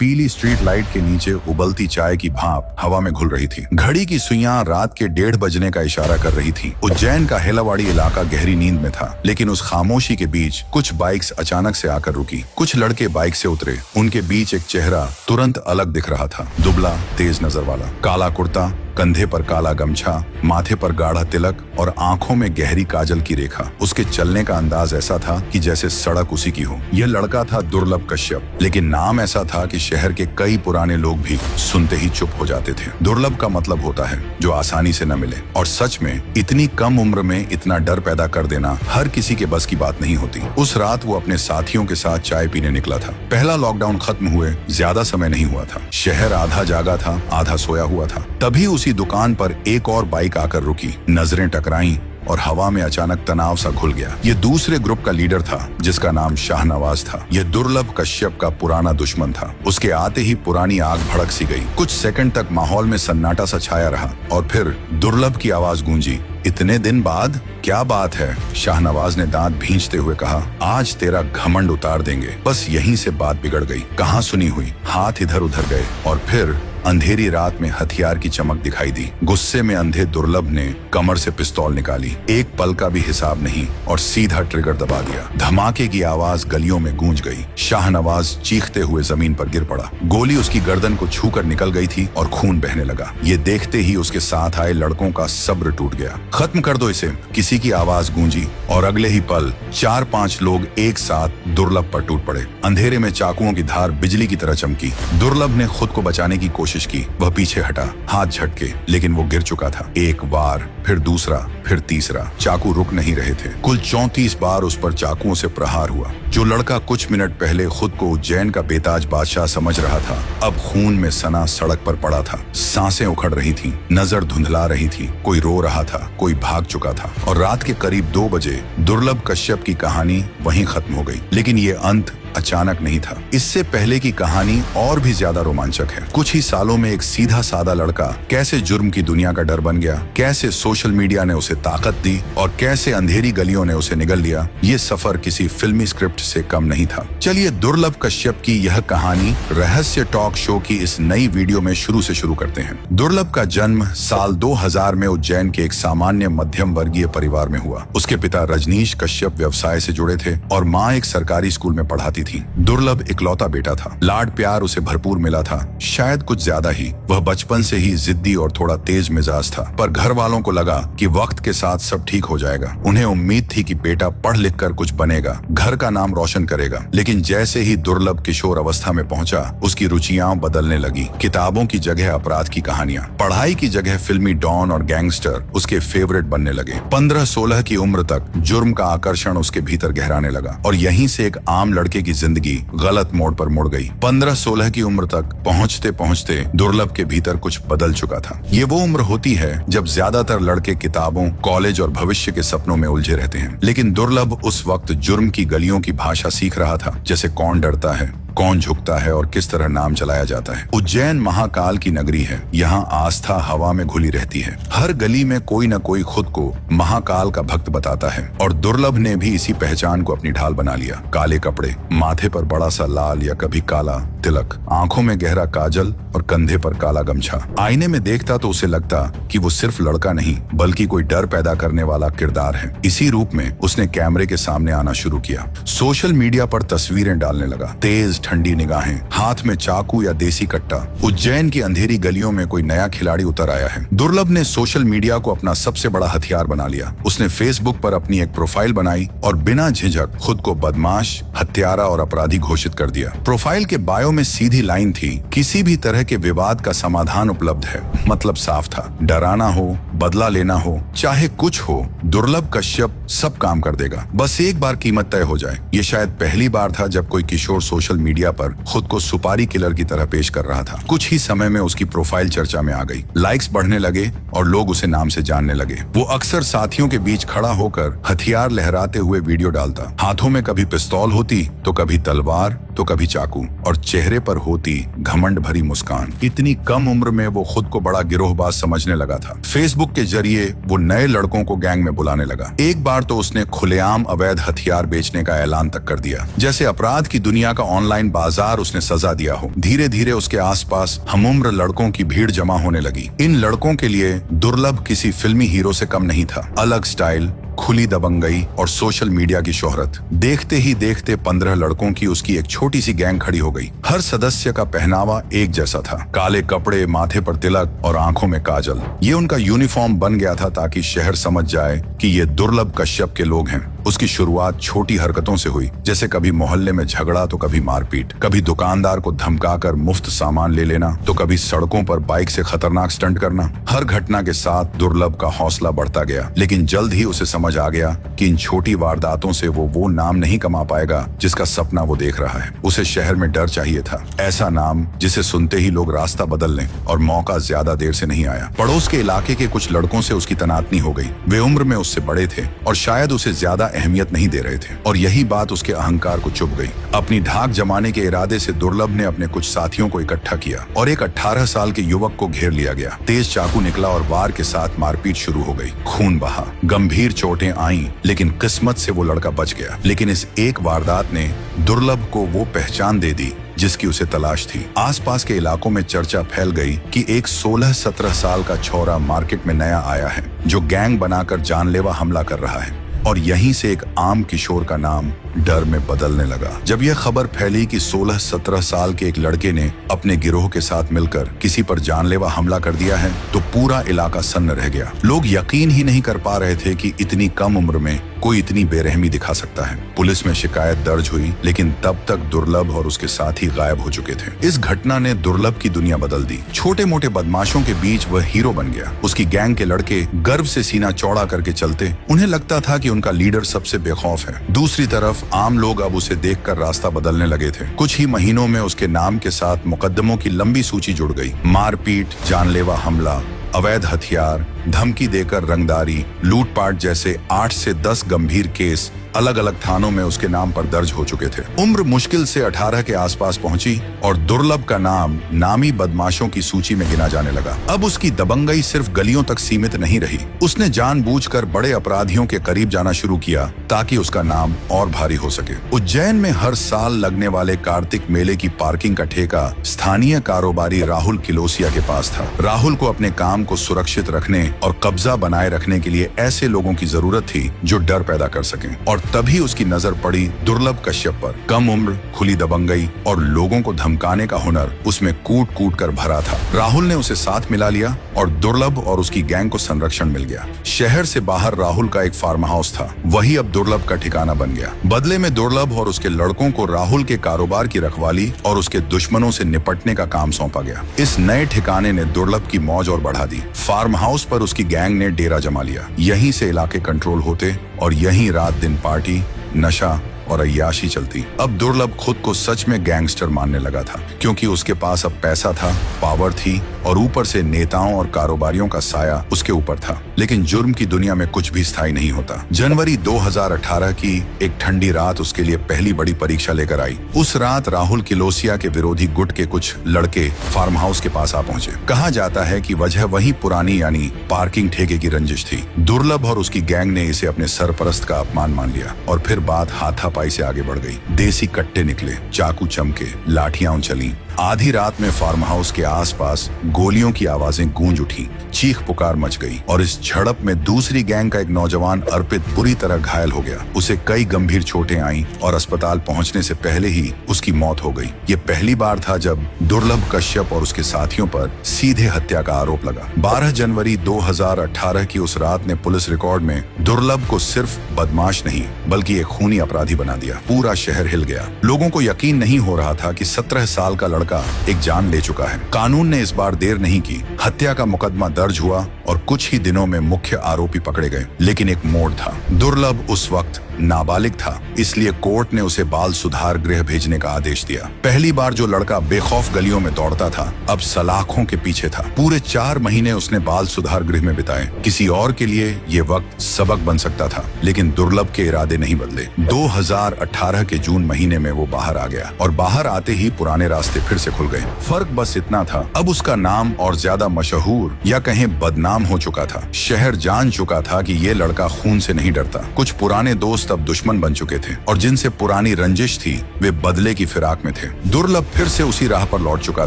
पीली street light के नीचे उबलती चाय की भाप हवा में घुल रही थी। घड़ी की सुइयां रात के 1:30 बजने का इशारा कर रही थी। उज्जैन का हेलावाड़ी इलाका गहरी नींद में था, लेकिन उस खामोशी के बीच कुछ बाइक्स अचानक से आकर रुकी। कुछ लड़के बाइक से उतरे। उनके बीच एक चेहरा तुरंत अलग दिख रहा था। दुबला, तेज नजर वाला, काला कुर्ता, कंधे पर काला गमछा, माथे पर गाढ़ा तिलक और आंखों में गहरी काजल की रेखा। उसके चलने का अंदाज ऐसा था कि जैसे सड़क उसी की हो। यह लड़का था दुर्लभ कश्यप, लेकिन नाम ऐसा था कि शहर के कई पुराने लोग भी सुनते ही चुप हो जाते थे। दुर्लभ का मतलब होता है जो आसानी से न मिले, और सच में इतनी कम उम्र में इतना डर पैदा कर देना हर किसी के बस की बात नहीं होती। उस रात वो अपने साथियों के साथ चाय पीने निकला था। पहला लॉकडाउन खत्म हुए ज्यादा समय नहीं हुआ था। शहर आधा जागा था, आधा सोया हुआ था। तभी उसी दुकान पर एक और बाइक आकर रुकी। नजरें टकराईं और हवा में अचानक तनाव सा घुल गया। ये दूसरे ग्रुप का लीडर था, जिसका नाम शाहनवाज था। ये दुर्लभ कश्यप का पुराना दुश्मन था। उसके आते ही पुरानी आग भड़क सी गई। कुछ सेकंड तक माहौल में सन्नाटा सा छाया रहा और फिर दुर्लभ की आवाज गूंजी, इतने दिन बाद? क्या बात है? शाहनवाज ने दांत भींचते हुए कहा, आज तेरा घमंड उतार देंगे। बस यहीं से बात बिगड़ गई। कहाँ सुनी हुई। हाथ इधर उधर गए और फिर अंधेरी रात में हथियार की चमक दिखाई दी। गुस्से में अंधे दुर्लभ ने कमर से पिस्तौल निकाली। एक पल का भी हिसाब नहीं और सीधा ट्रिगर दबा दिया। धमाके की आवाज गलियों में गूंज गई। शाहनवाज चीखते हुए जमीन पर गिर पड़ा। गोली उसकी गर्दन को छूकर निकल गई थी और खून बहने लगा। ये देखते ही उसके साथ आए लड़कों का सब्र टूट गया। खत्म कर दो इसे, किसी की आवाज गूंजी और अगले ही पल 4-5 लोग एक साथ दुर्लभ पर टूट पड़े। अंधेरे में चाकुओं की धार बिजली की तरह चमकी। दुर्लभ ने खुद को बचाने की कोशिश की। वह पीछे हटा, हाथ झटके, लेकिन वो गिर चुका था। एक बार, फिर दूसरा, फिर तीसरा। चाकू रुक नहीं रहे थे। कुल 34 बार उस पर चाकुओं से प्रहार हुआ। जो लड़का कुछ मिनट पहले खुद को उज्जैन का बेताज बादशाह समझ रहा था, अब खून में सना सड़क पर पड़ा था। सांसें उखड़ रही थीं, नजर धुंधला रही थी। कोई रो रहा था, कोई भाग चुका था। और रात के करीब 2 बजे दुर्लभ कश्यप की कहानी वहीं खत्म हो गई। लेकिन ये अंत अचानक नहीं था। इससे पहले की कहानी और भी ज्यादा रोमांचक है। कुछ ही सालों में एक सीधा सादा लड़का कैसे जुर्म की दुनिया का डर बन गया, कैसे सोशल मीडिया ने उसे ताकत दी और कैसे अंधेरी गलियों ने उसे निगल लिया। ये सफर किसी फिल्मी स्क्रिप्ट से कम नहीं था। चलिए दुर्लभ कश्यप की यह कहानी रहस्य टॉक शो की इस नई वीडियो में शुरू से शुरू करते हैं। दुर्लभ का जन्म साल 2000 में उज्जैन के एक सामान्य मध्यम वर्गीय परिवार में हुआ। उसके पिता रजनीश कश्यप व्यवसाय से जुड़े थे और माँ एक सरकारी स्कूल में पढ़ाती थी। दुर्लभ इकलौता बेटा था। लाड प्यार उसे भरपूर मिला था, शायद कुछ ज्यादा ही। वह बचपन से ही जिद्दी और थोड़ा तेज मिजाज था, पर घर वालों को लगा कि वक्त के साथ सब ठीक हो जाएगा। उन्हें उम्मीद थी कि बेटा पढ़ लिख कर कुछ बनेगा, घर का नाम रोशन करेगा। लेकिन जैसे ही दुर्लभ किशोर अवस्था में पहुंचा, उसकी रुचियां बदलने लगी। किताबों की जगह अपराध की कहानियां, पढ़ाई की जगह फिल्मी डॉन और गैंगस्टर उसके फेवरेट बनने लगे। 15-16 की उम्र तक जुर्म का आकर्षण उसके भीतर गहराने लगा और यहीं से एक आम लड़के की जिंदगी गलत मोड़ पर मुड़ गई। 15-16 की उम्र तक पहुंचते पहुंचते दुर्लभ के भीतर कुछ बदल चुका था। ये वो उम्र होती है जब ज्यादातर लड़के किताबों, कॉलेज और भविष्य के सपनों में उलझे रहते हैं। लेकिन दुर्लभ उस वक्त जुर्म की गलियों की भाषा सीख रहा था, जैसे कौन डरता है, कौन झुकता है और किस तरह नाम चलाया जाता है। उज्जैन महाकाल की नगरी है। यहाँ आस्था हवा में घुली रहती है। हर गली में कोई न कोई खुद को महाकाल का भक्त बताता है और दुर्लभ ने भी इसी पहचान को अपनी ढाल बना लिया। काले कपड़े, माथे पर बड़ा सा लाल या कभी काला तिलक, आंखों में गहरा काजल और कंधे पर काला गमछा। आईने में देखता तो उसे लगता कि वो सिर्फ लड़का नहीं, बल्कि कोई डर पैदा करने वाला किरदार है। इसी रूप में उसने कैमरे के सामने आना शुरू किया। सोशल मीडिया पर तस्वीरें डालने लगा। तेज ठंडी निगाहें, हाथ में चाकू या देसी कट्टा। उज्जैन की अंधेरी गलियों में कोई नया खिलाड़ी उतर आया है। दुर्लभ ने सोशल मीडिया को अपना सबसे बड़ा हथियार बना लिया। उसने फेसबुक पर अपनी एक प्रोफाइल बनाई और बिना झिझक खुद को बदमाश, हत्यारा और अपराधी घोषित कर दिया। प्रोफाइल के बायो में सीधी लाइन थी, किसी भी तरह के विवाद का समाधान उपलब्ध है। मतलब साफ था, डराना हो, बदला लेना हो, चाहे कुछ हो, दुर्लभ कश्यप सब काम कर देगा। बस एक बार कीमत तय हो जाए। ये शायद पहली बार था जब कोई किशोर सोशल मीडिया पर खुद को सुपारी किलर की तरह पेश कर रहा था। कुछ ही समय में उसकी प्रोफाइल चर्चा में आ गई। लाइक्स बढ़ने लगे और लोग उसे नाम से जानने लगे। वो अक्सर साथियों के बीच खड़ा होकर हथियार लहराते हुए वीडियो डालता। हाथों में कभी पिस्तौल होती तो कभी तलवार तो कभी चाकू, और चेहरे पर होती घमंड भरी मुस्कान। इतनी कम उम्र में वो खुद को बड़ा गिरोहबाज समझने लगा था। फेसबुक के जरिए वो नए लड़कों को गैंग में बुलाने लगा। एक बार तो उसने खुलेआम अवैध हथियार बेचने का ऐलान तक कर दिया, जैसे अपराध की दुनिया का ऑनलाइन बाजार उसने सजा दिया हो। धीरे धीरे उसके आसपास हमउम्र लड़कों की भीड़ जमा होने लगी। इन लड़कों के लिए दुर्लभ किसी फिल्मी हीरो से कम नहीं था। अलग स्टाइल, खुली दबंगई और सोशल मीडिया की शोहरत। देखते ही देखते 15 लड़कों की उसकी एक छोटी सी गैंग खड़ी हो गई। हर सदस्य का पहनावा एक जैसा था, काले कपड़े, माथे पर तिलक और आंखों में काजल। ये उनका यूनिफॉर्म बन गया था ताकि शहर समझ जाए कि ये दुर्लभ कश्यप के लोग हैं। उसकी शुरुआत छोटी हरकतों से हुई, जैसे कभी मोहल्ले में झगड़ा तो कभी मारपीट, कभी दुकानदार को धमकाकर मुफ्त सामान ले लेना, तो कभी सड़कों पर बाइक से खतरनाक स्टंट करना। हर घटना के साथ दुर्लभ का हौसला बढ़ता गया, लेकिन जल्द ही उसे समझ आ गया कि इन छोटी वारदातों से वो नाम नहीं कमा पाएगा जिसका सपना वो देख रहा है। उसे शहर में डर चाहिए था, ऐसा नाम जिसे सुनते ही लोग रास्ता बदल लें, और मौका ज्यादा देर से नहीं आया। पड़ोस के इलाके के कुछ लड़कों से उसकी तनातनी हो गई। वे उम्र में उससे बड़े थे और शायद उसे ज्यादा अहमियत नहीं दे रहे थे, और यही बात उसके अहंकार को चुभ गई। अपनी धाक जमाने के इरादे से दुर्लभ ने अपने कुछ साथियों को इकट्ठा किया और एक 18 साल के युवक को घेर लिया गया। तेज चाकू निकला और वार के साथ मारपीट शुरू हो गई। खून बहा, गंभीर चोटें आईं, लेकिन किस्मत से वो लड़का बच गया। लेकिन इस एक वारदात ने दुर्लभ को वो पहचान दे दी जिसकी उसे तलाश थी। आसपास के इलाकों में चर्चा फैल गई कि एक 16-17 साल का छोरा मार्केट में नया आया है, जो गैंग बनाकर जानलेवा हमला कर रहा है। और यहीं से एक आम किशोर का नाम डर में बदलने लगा। जब यह खबर फैली कि 16-17 साल के एक लड़के ने अपने गिरोह के साथ मिलकर किसी पर जानलेवा हमला कर दिया है, तो पूरा इलाका सन्न रह गया। लोग यकीन ही नहीं कर पा रहे थे कि इतनी कम उम्र में कोई इतनी बेरहमी दिखा सकता है। पुलिस में शिकायत दर्ज हुई, लेकिन तब तक दुर्लभ और उसके साथी गायब हो चुके थे। इस घटना ने दुर्लभ की दुनिया बदल दी। छोटे मोटे बदमाशों के बीच वह हीरो बन गया। उसकी गैंग के लड़के गर्व से सीना चौड़ा करके चलते। उन्हें लगता था कि उनका लीडर सबसे बेखौफ है। दूसरी तरफ आम लोग अब उसे देखकर रास्ता बदलने लगे थे। कुछ ही महीनों में उसके नाम के साथ मुकदमों की लंबी सूची जुड़ गई। मारपीट, जानलेवा हमला, अवैध हथियार, धमकी देकर रंगदारी, लूटपाट जैसे 8 से 10 गंभीर केस अलग अलग थानों में उसके नाम पर दर्ज हो चुके थे। उम्र मुश्किल से 18 के आसपास पहुंची और दुर्लभ का नाम नामी बदमाशों की सूची में गिना जाने लगा। अब उसकी दबंगई सिर्फ गलियों तक सीमित नहीं रही। उसने जानबूझकर बड़े अपराधियों के करीब जाना शुरू किया ताकि उसका नाम और भारी हो सके। उज्जैन में हर साल लगने वाले कार्तिक मेले की पार्किंग का ठेका स्थानीय कारोबारी राहुल किलोसिया के पास था। राहुल को अपने काम को सुरक्षित रखने और कब्जा बनाए रखने के लिए ऐसे लोगों की जरूरत थी जो डर पैदा कर सकें, और तभी उसकी नजर पड़ी दुर्लभ कश्यप पर। कम उम्र, खुली दबंगई और लोगों को धमकाने का हुनर उसमें कूट कूट कर भरा था। राहुल ने उसे साथ मिला लिया और दुर्लभ और उसकी गैंग को संरक्षण मिल गया। शहर से बाहर राहुल का एक फार्म हाउस था, वही अब दुर्लभ का ठिकाना बन गया। बदले में दुर्लभ और उसके लड़कों को राहुल के कारोबार की रखवाली और उसके दुश्मनों से निपटने का काम सौंपा गया। इस नए ठिकाने ने दुर्लभ की मौज और बढ़ा दी। फार्म हाउस पर उसकी गैंग ने डेरा जमा लिया। यहीं से इलाके कंट्रोल होते और यहीं रात दिन पार्टी, नशा और अय्याशी चलती। अब दुर्लभ खुद को सच में गैंगस्टर मानने लगा था, क्योंकि उसके पास अब पैसा था, पावर थी और ऊपर से नेताओं और कारोबारियों का साया उसके ऊपर था। लेकिन जुर्म की दुनिया में कुछ भी स्थायी नहीं होता। जनवरी 2018 की एक ठंडी रात उसके लिए पहली बड़ी परीक्षा लेकर आई। उस रात राहुल किलोसिया के विरोधी गुट के कुछ लड़के फार्म हाउस के पास आ पहुंचे। कहा जाता है कि वजह वही पुरानी यानी पार्किंग ठेके की रंजिश थी। दुर्लभ और उसकी गैंग ने इसे अपने सरपरस्त का अपमान मान लिया और फिर बात हाथापाई से आगे बढ़ गई। देसी कट्टे निकले, चाकू चमके, लाठियां चली। आधी रात में फार्म हाउस के आसपास गोलियों की आवाजें गूंज उठी, चीख पुकार मच गई और इस झड़प में दूसरी गैंग का एक नौजवान अर्पित बुरी तरह घायल हो गया। उसे कई गंभीर चोटें आईं और अस्पताल पहुंचने से पहले ही उसकी मौत हो गई। ये पहली बार था जब दुर्लभ कश्यप और उसके साथियों पर सीधे हत्या का आरोप लगा। 12 जनवरी 2018 की उस रात ने पुलिस रिकॉर्ड में दुर्लभ को सिर्फ बदमाश नहीं बल्कि एक खूनी अपराधी बना दिया। पूरा शहर हिल गया। लोगों को यकीन नहीं हो रहा था कि 17 साल का लड़का एक जान ले चुका है। कानून ने इस बार देर नहीं की। हत्या का मुकदमा दर्ज हुआ और कुछ ही दिनों में मुख्य आरोपी पकड़े गए। लेकिन एक मोड़ था। दुर्लभ उस वक्त नाबालिग था, इसलिए कोर्ट ने उसे बाल सुधार गृह भेजने का आदेश दिया। पहली बार जो लड़का बेखौफ गलियों में दौड़ता था, अब सलाखों के पीछे था। पूरे 4 महीने उसने बाल सुधार गृह में बिताए। किसी और के लिए ये वक्त सबक बन सकता था, लेकिन दुर्लभ के इरादे नहीं बदले। 2018 के जून महीने में वो बाहर आ गया और बाहर आते ही पुराने रास्ते फिर से खुल गए। फर्क बस इतना था, अब उसका नाम और ज्यादा मशहूर या कहें बदनाम हो चुका था। शहर जान चुका था कि ये लड़का खून से नहीं डरता। कुछ पुराने दोस्त अब दुश्मन बन चुके थे और जिनसे पुरानी रंजिश थी वे बदले की फिराक में थे। दुर्लभ फिर से उसी राह पर लौट चुका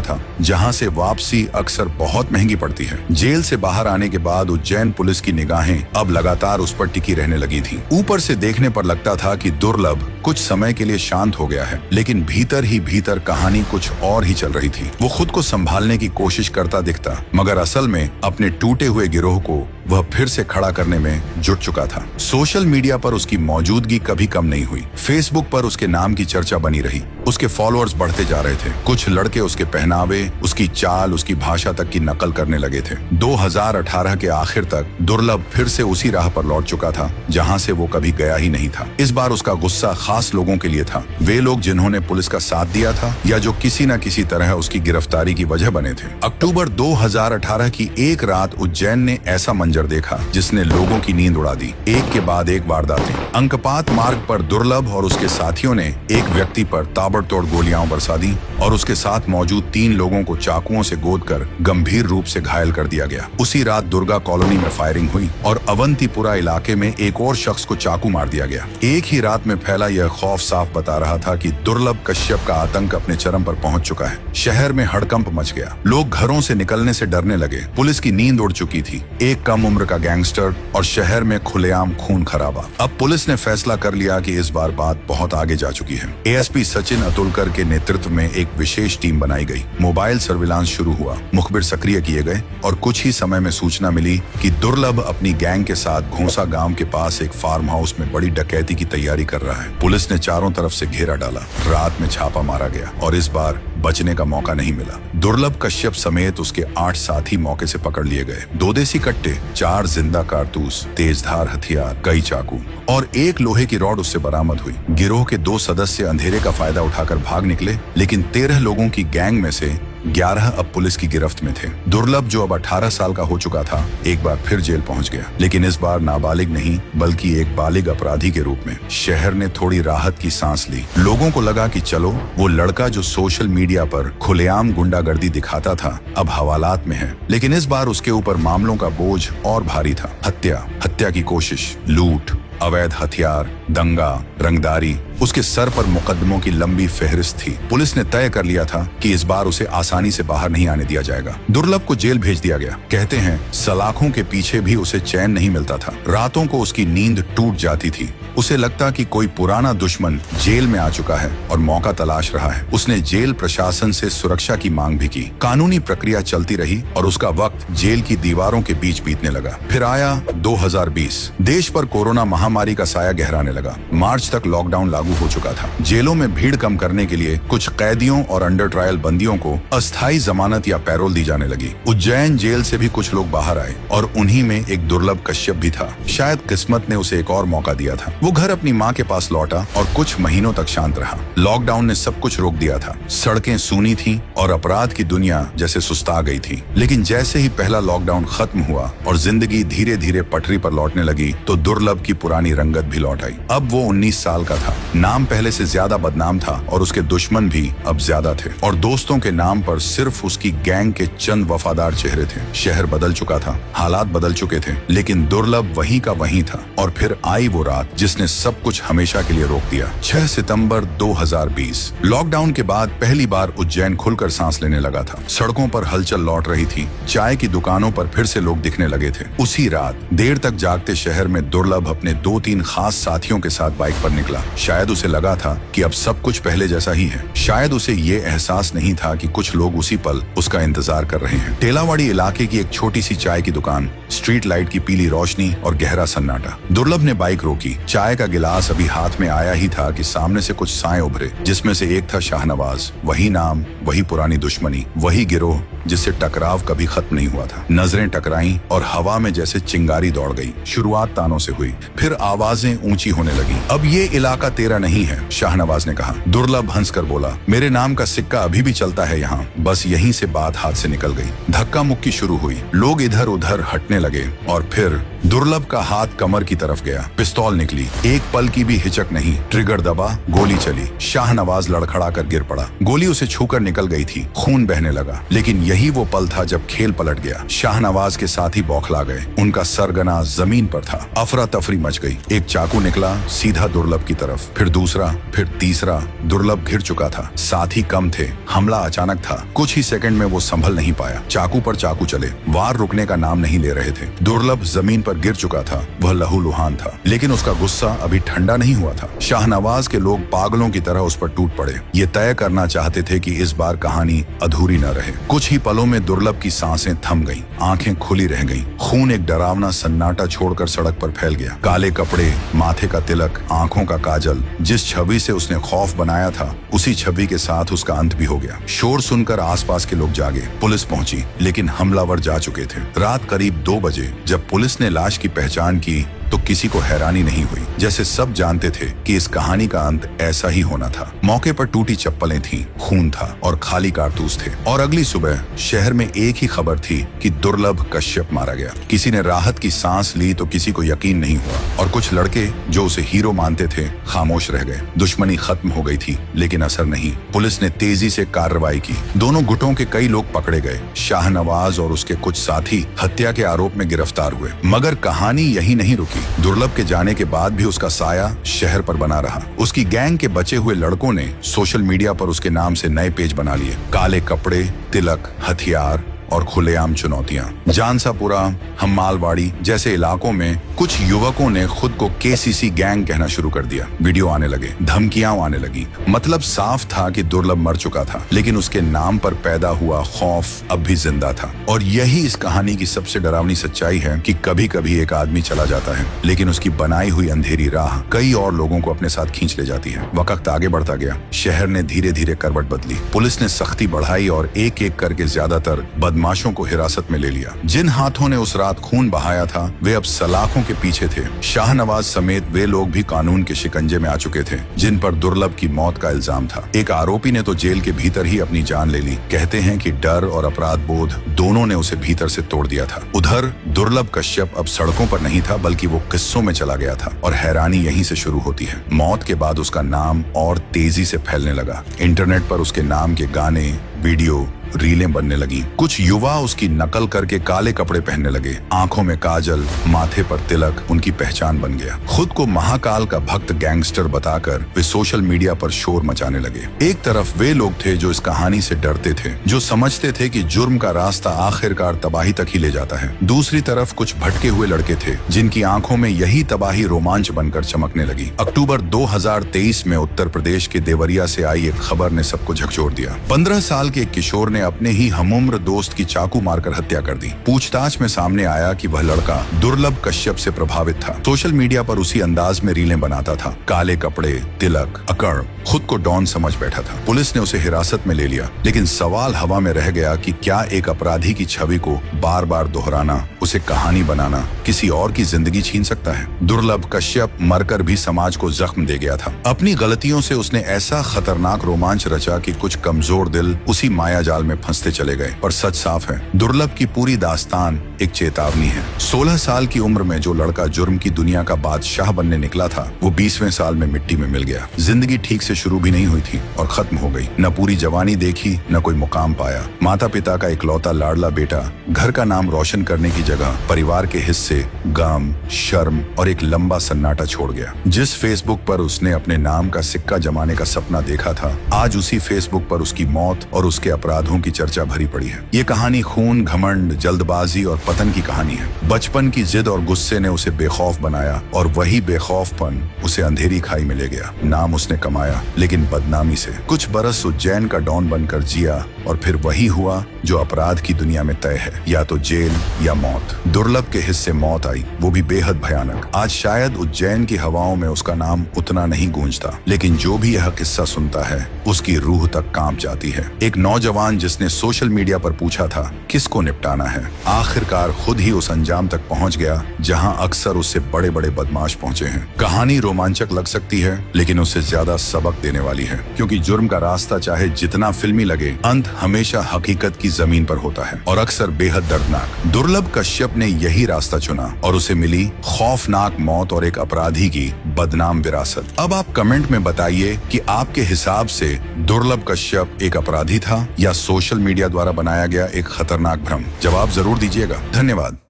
था जहां से वापसी अक्सर बहुत महंगी पड़ती है। जेल से बाहर आने के बाद उज्जैन पुलिस की निगाहें अब लगातार उस पर टिकी रहने लगी थीं। ऊपर से देखने पर लगता था कि दुर्लभ कुछ समय के लिए शांत हो गया है, लेकिन भीतर ही भीतर कहानी कुछ और ही चल रही थी। वो खुद को संभालने की कोशिश करता दिखता, मगर असल में अपने टूटे हुए गिरोह को वह फिर से खड़ा करने में जुट चुका था। सोशल मीडिया पर उसकी मौजूदगी कभी कम नहीं हुई। फेसबुक पर उसके नाम की चर्चा बनी रही। उसके फॉलोअर्स बढ़ते जा रहे थे। कुछ लड़के उसके पहनावे, उसकी चाल, उसकी भाषा तक की नकल करने लगे थे। 2018 के आखिर तक दुर्लभ फिर से उसी राह पर लौट चुका था जहां से वो कभी गया ही नहीं था। इस बार उसका गुस्सा खास लोगों के लिए था, वे लोग जिन्होंने पुलिस का साथ दिया था या जो किसी न किसी तरह उसकी गिरफ्तारी की वजह बने थे। अक्टूबर 2018 की एक रात उज्जैन ने ऐसा मंजर देखा जिसने लोगों की नींद उड़ा दी। एक के बाद एक वारदातें। अंकपात मार्ग पर दुर्लभ और उसके साथियों ने एक व्यक्ति पर ताबड़तोड़ गोलियां बरसा दी और उसके साथ मौजूद 3 लोगों को चाकुओं से गोदकर गंभीर रूप से घायल कर दिया गया। उसी रात दुर्गा कॉलोनी में फायरिंग हुई और अवंतीपुरा इलाके में एक और शख्स को चाकू मार दिया गया। एक ही रात में फैला यह खौफ साफ बता रहा था कि दुर्लभ कश्यप का आतंक अपने चरम पर पहुंच चुका है। शहर में हड़कंप मच गया। लोग घरों से निकलने से डरने लगे। पुलिस की नींद उड़ चुकी थी। एक कम उम्र का गैंगस्टर और शहर में खुलेआम खून खराबा। अब पुलिस ने फैसला कर लिया कि इस बार बात बहुत आगे जा चुकी है। एएसपी सचिन अतुलकर के नेतृत्व में एक विशेष टीम बनाई गई। मोबाइल सर्विलांस शुरू हुआ, मुखबिर सक्रिय किए गए और कुछ ही समय में सूचना मिली कि दुर्लभ अपनी गैंग के साथ घोंसा गांव के पास एक फार्म हाउस में बड़ी डकैती की तैयारी कर रहा है। पुलिस ने चारों तरफ से घेरा डाला। रात में छापा मारा गया और इस बार बचने का मौका नहीं मिला। दुर्लभ कश्यप समेत उसके 8 साथी मौके से पकड़ लिए गए। 2 देसी कट्टे, 4 जिंदा कारतूस, तेजधार हथियार, कई चाकू और एक लोहे की रॉड उससे बरामद हुई। गिरोह के 2 सदस्य अंधेरे का फायदा उठाकर भाग निकले, लेकिन 13 लोगों की गैंग में से 11 अब पुलिस की गिरफ्त में थे। दुर्लभ जो अब 18 साल का हो चुका था, एक बार फिर जेल पहुंच गया, लेकिन इस बार नाबालिग नहीं बल्कि एक बालिग अपराधी के रूप में। शहर ने थोड़ी राहत की सांस ली। लोगों को लगा कि चलो, वो लड़का जो सोशल मीडिया पर खुलेआम गुंडागर्दी दिखाता था अब हवालात में है। लेकिन इस बार उसके ऊपर मामलों का बोझ और भारी था। हत्या की कोशिश, लूट, अवैध हथियार, दंगा, रंगदारी, उसके सर पर मुकदमों की लंबी फहरिस्त थी। पुलिस ने तय कर लिया था कि इस बार उसे आसानी से बाहर नहीं आने दिया जाएगा। दुर्लभ को जेल भेज दिया गया। कहते हैं सलाखों के पीछे भी उसे चैन नहीं मिलता था। रातों को उसकी नींद टूट जाती थी। उसे लगता कि कोई पुराना दुश्मन जेल में आ चुका है और मौका तलाश रहा है। उसने जेल प्रशासन से सुरक्षा की मांग भी की। कानूनी प्रक्रिया चलती रही और उसका वक्त जेल की दीवारों के बीच बीतने लगा। फिर आया 2020। देश पर कोरोना महामारी का साया गहराने लगा। मार्च तक लॉकडाउन लागू हो चुका था। जेलों में भीड़ कम करने के लिए कुछ कैदियों और अंडर ट्रायल बंदियों को अस्थायी जमानत या पैरोल दी जाने लगी। उज्जैन जेल से भी कुछ लोग बाहर आए और उन्हीं में एक दुर्लभ कश्यप भी था। शायद किस्मत ने उसे एक और मौका दिया था। वो घर अपनी माँ के पास लौटा और कुछ महीनों तक शांत रहा। लॉकडाउन ने सब कुछ रोक दिया था। सड़कें सूनी थीं और अपराध की दुनिया जैसे सुस्ता गई थी। लेकिन जैसे ही पहला लॉकडाउन खत्म हुआ और जिंदगी धीरे धीरे पटरी पर लौटने लगी, तो दुर्लभ की पुरानी रंगत भी लौट आई। अब वो 19 साल का था। नाम पहले से ज्यादा बदनाम था और उसके दुश्मन भी अब ज्यादा थे और दोस्तों के नाम पर सिर्फ उसकी गैंग के चंद वफादार चेहरे थे। शहर बदल चुका था, हालात बदल चुके थे, लेकिन दुर्लभ वहीं का वहीं था। और फिर आई वो रात जिसने सब कुछ हमेशा के लिए रोक दिया। 6 सितंबर 2020। लॉकडाउन के बाद पहली बार उज्जैन खुलकर सांस लेने लगा था। सड़कों पर हलचल लौट रही थी। चाय की दुकानों पर फिर से लोग दिखने लगे थे। उसी रात देर तक जागते शहर में दुर्लभ अपने 2-3 खास साथियों के साथ बाइक पर निकला। शायद उसे लगा था कि अब सब कुछ पहले जैसा ही है। शायद उसे ये एहसास नहीं था कि कुछ लोग उसी पल उसका इंतजार कर रहे हैं। टेलावाड़ी इलाके की एक छोटी सी चाय की दुकान, स्ट्रीट लाइट की पीली रोशनी और गहरा सन्नाटा। दुर्लभ ने बाइक रोकी। चाय का गिलास अभी हाथ में आया ही था कि सामने से कुछ साएं उभरे, जिसमें से एक था शाहनवाज। वही नाम, वही पुरानी दुश्मनी, वही गिरोह जिससे टकराव कभी खत्म नहीं हुआ था। नजरें टकराईं और हवा में जैसे चिंगारी दौड़ गई। शुरुआत तानों से हुई, फिर आवाजें ऊंची होने लगी। अब ये इलाका तेरा नहीं है, शाहनवाज ने कहा। दुर्लभ हंसकर बोला, मेरे नाम का सिक्का अभी भी चलता है यहाँ। बस यहीं से बात हाथ से निकल गई। धक्का मुक्की शुरू हुई, लोग इधर उधर हटने लगे और फिर दुर्लभ का हाथ कमर की तरफ गया। पिस्तौल निकली, एक पल की भी हिचक नहीं। ट्रिगर दबा, गोली चली। शाहनवाज लड़खड़ा कर गिर पड़ा। गोली उसे छूकर निकल गई थी, खून बहने लगा। लेकिन यही वो पल था जब खेल पलट गया। शाहनवाज के साथी बौखला गए, उनका सरगना जमीन पर था। अफरा तफरी मच गई। एक चाकू निकला सीधा दुर्लभ की तरफ, फिर दूसरा, फिर तीसरा। दुर्लभ घिर चुका था, साथी कम थे। हमला अचानक था, कुछ ही सेकंड में वो संभल नहीं पाया। चाकू पर चाकू चले, वार रुकने का नाम नहीं ले रहे थे। दुर्लभ जमीन पर गिर चुका था। वह लहूलुहान था, लेकिन उसका गुस्सा अभी ठंडा नहीं हुआ था। शाहनवाज के लोग पागलों की तरह उस पर टूट पड़े। ये तय करना चाहते थे कि इस बार कहानी अधूरी न रहे। कुछ ही पलों में दुर्लभ की सांसें थम गईं, आंखें खुली रह गईं। खून एक डरावना सन्नाटा छोड़कर सड़क पर फैल गया। काले कपड़े, माथे का तिलक, आंखों का काजल। जिस छवि से उसने खौफ बनाया था, उसी छवि के साथ उसका अंत भी हो गया। शोर सुनकर आसपास के लोग जागे। पुलिस पहुंची, लेकिन हमलावर जा चुके थे। रात करीब 2 बजे जब पुलिस ने लाश की पहचान की तो किसी को हैरानी नहीं हुई, जैसे सब जानते थे कि इस कहानी का अंत ऐसा ही होना था। मौके पर टूटी चप्पलें थीं, खून था और खाली कारतूस थे। और अगली सुबह शहर में एक ही खबर थी कि दुर्लभ कश्यप मारा गया। किसी ने राहत की सांस ली तो किसी को यकीन नहीं हुआ, और कुछ लड़के जो उसे हीरो मानते थे खामोश रह गए। दुश्मनी खत्म हो गई थी, लेकिन असर नहीं। पुलिस ने तेजी से कार्रवाई की। दोनों गुटों के कई लोग पकड़े गए। शाहनवाज और उसके कुछ साथी हत्या के आरोप में गिरफ्तार हुए। मगर कहानी यही नहीं रुकी। दुर्लभ के जाने के बाद भी उसका साया शहर पर बना रहा। उसकी गैंग के बचे हुए लड़कों ने सोशल मीडिया पर उसके नाम से नए पेज बना लिए। काले कपड़े, तिलक, हथियार और खुलेआम चुनौतियां। जानसापुरा, हम्मालवाड़ी जैसे इलाकों में कुछ युवकों ने खुद को केसीसी गैंग कहना शुरू कर दिया। वीडियो आने लगे, धमकियां आने लगी। मतलब साफ था कि दुर्लभ मर चुका था, लेकिन उसके नाम पर पैदा हुआ खौफ अब भी जिंदा था। और यही इस कहानी की सबसे डरावनी सच्चाई है कि कभी कभी एक आदमी चला जाता है, लेकिन उसकी बनाई हुई अंधेरी राह कई और लोगों को अपने साथ खींच ले जाती है। वक्त आगे बढ़ता गया। शहर ने धीरे धीरे करवट बदली। पुलिस ने सख्ती बढ़ाई और एक एक करके ज्यादातर बदमाशों को हिरासत में ले लिया। जिन हाथों ने उस रात खून बहाया था, वे अब सलाखों के पीछे थे। शाहनवाज समेत वे लोग भी कानून के शिकंजे में आ चुके थे, जिन पर दुर्लभ की मौत का इल्जाम था। एक आरोपी ने तो जेल के भीतर ही अपनी जान ले ली। कहते हैं कि डर और अपराध बोध दोनों ने उसे भीतर से तोड़ दिया था। उधर दुर्लभ कश्यप अब सड़कों पर नहीं था, बल्कि वो किस्सों में चला गया था। और हैरानी यहीं से शुरू होती है। मौत के बाद उसका नाम और तेजी से फैलने लगा। इंटरनेट पर उसके नाम के गाने, वीडियो, रीलें बनने लगी। कुछ युवा उसकी नकल करके काले कपड़े पहनने लगे। आंखों में काजल, माथे पर तिलक उनकी पहचान बन गया। खुद को महाकाल का भक्त गैंगस्टर बताकर वे सोशल मीडिया पर शोर मचाने लगे। एक तरफ वे लोग थे जो इस कहानी से डरते थे, जो समझते थे कि जुर्म का रास्ता आखिरकार तबाही तक ही ले जाता है। दूसरी तरफ कुछ भटके हुए लड़के थे, जिनकी आंखों में यही तबाही रोमांच बनकर चमकने लगी। अक्टूबर 2023 में उत्तर प्रदेश के देवरिया से आई एक खबर ने सबको झकझोर दिया। 15 साल के एक किशोर ने अपने ही हमउम्र दोस्त की चाकू मारकर हत्या कर दी। पूछताछ में सामने आया कि वह लड़का दुर्लभ कश्यप से प्रभावित था। सोशल मीडिया पर उसी अंदाज में रीलें बनाता था। काले कपड़े, तिलक, अकड़, खुद को डॉन समझ बैठा था। पुलिस ने उसे हिरासत में ले लिया, लेकिन सवाल हवा में रह गया कि क्या एक अपराधी की छवि को बार बार दोहराना, उसे कहानी बनाना किसी और की जिंदगी छीन सकता है? दुर्लभ कश्यप मरकर भी समाज को जख्म दे गया था। अपनी गलतियों से उसने ऐसा खतरनाक रोमांच रचा कि कुछ कमजोर दिल उसी माया जाल में फंसते चले गए। और सच साफ है, दुर्लभ की पूरी दास्तान एक चेतावनी है। 16 साल की उम्र में जो लड़का जुर्म की दुनिया का बादशाह बनने निकला था, वो 20वें साल में मिट्टी में मिल गया। जिंदगी ठीक से शुरू भी नहीं हुई थी और खत्म हो गई। न पूरी जवानी देखी, न कोई मुकाम पाया। माता पिता का इकलौता लाडला बेटा घर का नाम रोशन करने की जगह परिवार के हिस्से, गम, शर्म और एक लंबा सन्नाटा छोड़ गया। जिस फेसबुक पर उसने अपने नाम का सिक्का जमाने का सपना देखा था, आज उसी फेसबुक पर उसकी मौत और उसके अपराधों की चर्चा भरी पड़ी है। ये कहानी खून, घमंड, जल्दबाजी और पतन की कहानी है। बचपन की जिद और गुस्से ने उसे बेखौफ बनाया और वही बेखौफपन उसे अंधेरी खाई में ले गया। नाम उसने कमाया, लेकिन बदनामी से। कुछ बरस उज्जैन का डॉन बनकर जिया और फिर वही हुआ जो अपराध की दुनिया में तय है, या तो जेल या मौत। दुर्लभ के हिस्से मौत आई, वो भी बेहद भयानक। आज शायद उज्जैन की हवाओं में उसका नाम उतना नहीं गूंजता, लेकिन जो भी यह किस्सा सुनता है, उसकी रूह तक कांप जाती है। एक नौजवान जिसने सोशल मीडिया पर पूछा था किसको निपटाना है, आखिरकार खुद ही उस अंजाम तक पहुंच गया जहां अक्सर उससे बड़े बड़े बदमाश पहुंचे हैं। कहानी रोमांचक लग सकती है लेकिन उससे ज्यादा सबक देने वाली है, क्योंकि जुर्म का रास्ता चाहे जितना फिल्मी लगे, अंत हमेशा हकीकत की जमीन पर होता है और अक्सर बेहद दर्दनाक। दुर्लभ कश्यप ने यही रास्ता चुना और उसे मिली खौफनाक मौत और एक अपराधी की बदनाम विरासत। अब आप कमेंट में बताइए कि आपके हिसाब से दुर्लभ कश्यप एक अपराधी था या सोशल मीडिया द्वारा बनाया गया एक खतरनाक भ्रम। जवाब जरूर दीजिएगा। धन्यवाद।